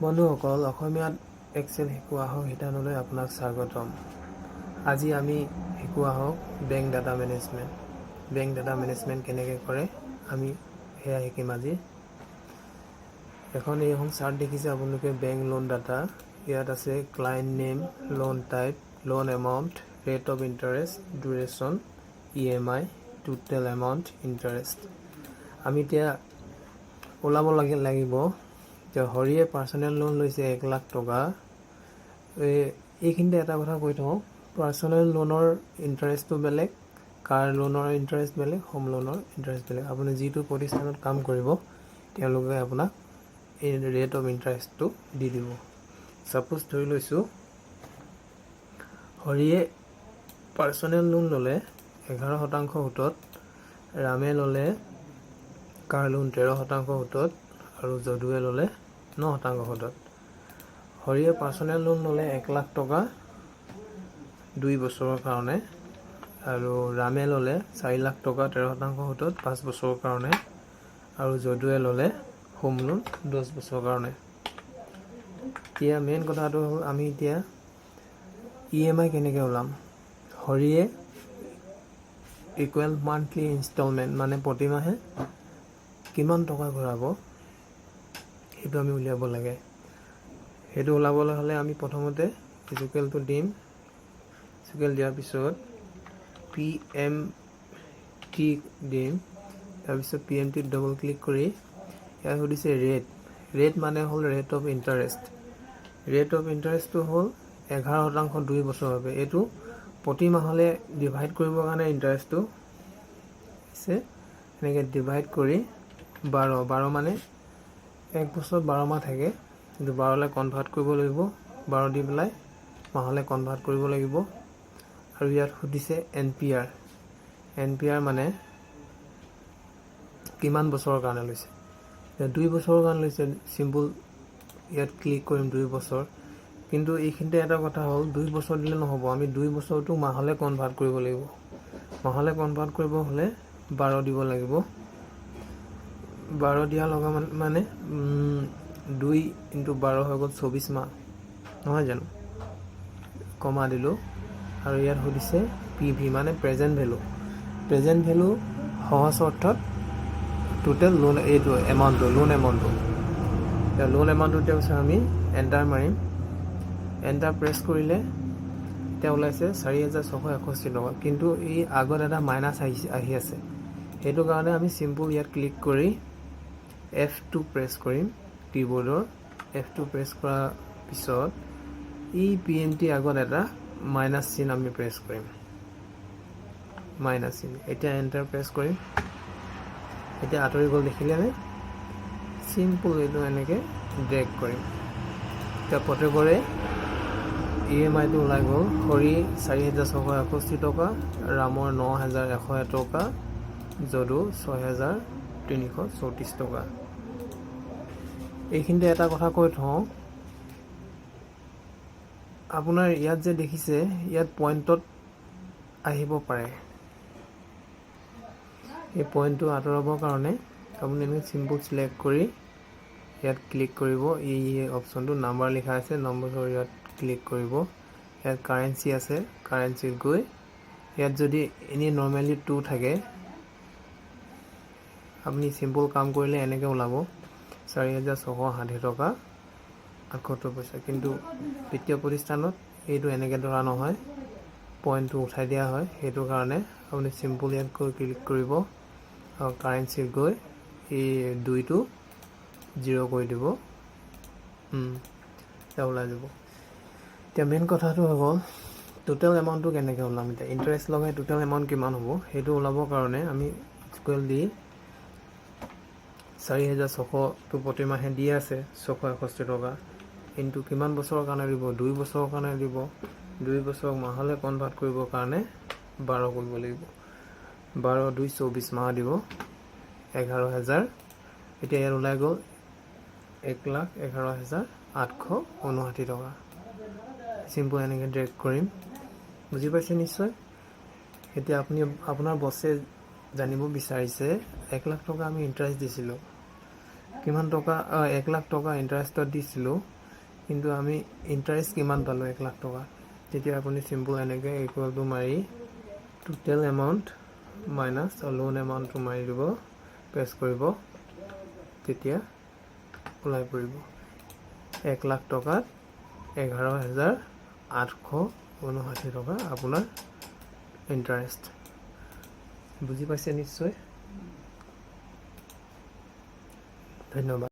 বন্ধুসকল, অসমীয়াত এক্সেল শিকোৱা হওক শিতানলৈ আপোনাক স্বাগতম। আজি আমি শিকোৱা হওক bank data management. Bank data management কেনেকৈ কৰে আমি সেয়া শিকিম আজি। এইখন চাৰ্ট দেখিছে আপোনালোকে, বেংক লোন ডাটা। ইয়াত আছে client name, loan type, loan amount, rate of interest, duration, EMI, total amount, interest. আমি এতিয়া ওলাব লাগিব যে হৰিয়ে পাৰ্চনেল লোন লৈছে 1 লাখ টকা। এইখিনিতে এটা কথা কৈ থওঁ, পাৰ্চনেল লোনৰ ইণ্টাৰেষ্টটো বেলেগ, কাৰ লোনৰ ইণ্টাৰেষ্ট বেলেগ, হোম লোনৰ ইণ্টাৰেষ্ট বেলেগ। আপুনি যিটো প্ৰতিষ্ঠানত কাম কৰিব তেওঁলোকে আপোনাক এই ৰেট অফ ইণ্টাৰেষ্টটো দি দিব। ছাপোজ ধৰি লৈছোঁ হৰিয়ে পাৰ্চনেল লোন ল'লে 11% সুতত, ৰামে ল'লে কাৰ লোন 13% সুতত, আৰু যদুৱে ল'লে 9% সুতত। হৰিয়ে পাৰ্চনেল লোন ল'লে 1 লাখ টকা 2 বছৰৰ কাৰণে, আৰু ৰামে ল'লে 4 লাখ টকা 13% সুতত 5 বছৰৰ কাৰণে, আৰু যদুৱে ল'লে হোম লোন 10 বছৰৰ কাৰণে। এতিয়া মেইন কথাটো হ'ল আমি এতিয়া EMI কেনেকৈ ওলাম। হৰিয়ে ইকুৱেল মান্থলি ইনষ্টলমেণ্ট, মানে প্ৰতিমাহে কিমান টকা ঘূৰাব সেইটো আমি উলিয়াব লাগে। সেইটো ওলাবলৈ হ'লে আমি প্ৰথমতে ইকুৱেলটো দিম। ইকুৱেল দিয়াৰ পিছত PMT দিম। তাৰপিছত PMTত ডবল ক্লিক কৰি ইয়াত সুধিছে ৰেট মানে হ'ল rate of interest. Rate of ইণ্টাৰেষ্টটো হ'ল 11% 2 বছৰৰ বাবে। এইটো প্ৰতি মাহলৈ ডিভাইড কৰিবৰ কাৰণে ইণ্টাৰেষ্টটো আছে। এনেকৈ ডিভাইড কৰি 12 মানে 1 বছৰত 12 মাহ থাকে, কিন্তু 12লৈ কনভাৰ্ট কৰিব লাগিব। 12 দি পেলাই মাহলৈ কনভাৰ্ট কৰিব লাগিব। আৰু ইয়াত সুধিছে NPR মানে কিমান বছৰৰ কাৰণে লৈছে। 2 বছৰৰ কাৰণে লৈছে, চিম্পল ইয়াত ক্লিক কৰিম 2 বছৰ। কিন্তু এইখিনিতে এটা কথা হ'ল 2 বছৰ দিলে নহ'ব, আমি 2 বছৰটো মাহলৈ কনভাৰ্ট কৰিব লাগিব। মাহলৈ কনভাৰ্ট কৰিব হ'লে 12 দিব লাগিব। 12 দিয়াৰ লগা মানে 2 × 12 হৈ গ'ল 24 মাহ, নহয় জানো। কমা দিলোঁ। আৰু ইয়াত সুধিছে PV মানে প্ৰেজেণ্ট ভেলু। প্ৰেজেণ্ট ভেলু সহজ অৰ্থত টোটেল লোন, এইটো এমাউণ্টটো, লোন এমাউণ্টটো। এতিয়া লোন এমাউণ্টটো এতিয়া আমি এণ্টাৰ মাৰিম। এণ্টাৰ প্ৰেছ কৰিলে এতিয়া ওলাইছে 4,661 টকা, কিন্তু এই আগত এটা মাইনাছ আহি আছে। সেইটো কাৰণে আমি চিম্পল ইয়াত ক্লিক কৰি F2 প্ৰেছ কৰিম। কীবৰ্ডৰ F2 প্ৰেছ কৰাৰ পিছত এই PMT আগত এটা মাইনাছ চিন আমি প্ৰেছ কৰিম, মাইনাছ চিন। এতিয়া এণ্টাৰ প্ৰেছ কৰিম। এতিয়া আঁতৰি গ'ল, দেখিলেনে। চিম্পল এইটো এনেকৈ ড্ৰেগ কৰিম। এতিয়া প্ৰত্যেকৰে EMIটো ওলাই গ'ল। হৰি 4,661 টকা, ৰামৰ 9,101 টকা, যদু 6,334 টকা। এইখিনিতে এটা কথা কৈ থওঁ, আপোনাৰ ইয়াত যে দেখিছে ইয়াত পইণ্টত আহিব পাৰে। এই পইণ্টটো আঁতৰাবৰ কাৰণে আপুনি এনেকৈ চিম্পল চিলেক্ট কৰি ইয়াত ক্লিক কৰিব। এই অপশ্যনটো নাম্বাৰ লিখা আছে, নম্বৰৰ ইয়াত ক্লিক কৰিব। ইয়াত কাৰেঞ্চি আছে, কাৰেঞ্চিত গৈ ইয়াত যদি এনেই নৰ্মেলি 2 থাকে, আপুনি চিম্পল কাম কৰিলে এনেকৈ ওলাব 4,660 টকা 78 পইচা। কিন্তু বিত্তীয় প্ৰতিষ্ঠানত এইটো এনেকৈ ধৰা নহয়, পইণ্টটো উঠাই দিয়া হয়। সেইটো কাৰণে আপুনি চিম্পল ইয়াত গৈ ক্লিক কৰিব আৰু কাৰেঞ্চিত গৈ এই 2টো 0 কৰি দিব। এতিয়া ওলাই যাব। এতিয়া মেইন কথাটো হৈ গ'ল টোটেল এমাউণ্টটো কেনেকৈ ওলাম। এতিয়া ইণ্টাৰেষ্ট লগাই টোটেল এমাউণ্ট কিমান হ'ব সেইটো ওলাবৰ কাৰণে আমি ইকুৱেল দি 4,600টো প্ৰতিমাহে দি আছে 661 টকা, কিন্তু কিমান বছৰৰ কাৰণে দিব, 2 বছৰৰ কাৰণে দিব। 2 বছৰক মাহলৈ কনভাৰ্ট কৰিবৰ কাৰণে 12 কৰিব লাগিব। 12 2 24 মাহ দিব 11,000। এতিয়া ইয়াত ওলাই গ'ল 1,11,859 টকা। চিম্পল এনেকৈ ড্ৰেগ কৰিম। বুজি পাইছে নিশ্চয়। এতিয়া আপোনাৰ বছে জানিব বিচাৰিছে 1 লাখ টকা আমি ইণ্টাৰেষ্ট দিছিলোঁ, কিমান টকা 1 লাখ টকা ইণ্টাৰেষ্টত দিছিলোঁ, কিন্তু আমি ইণ্টাৰেষ্ট কিমান পালোঁ 1 লাখ টকা। তেতিয়া আপুনি চিম্পল এনেকৈ ইকুৱেল টু মাৰি টোটেল এমাউণ্ট মাইনাছ লোন এমাউণ্টটো মাৰি দিব, প্ৰেছ কৰিব, তেতিয়া ওলাই পৰিব 1 লাখ টকাত 11,859 টকা আপোনাৰ ইণ্টাৰেষ্ট। বুজি পাইছে নিশ্চয়। ধন্যবাদ।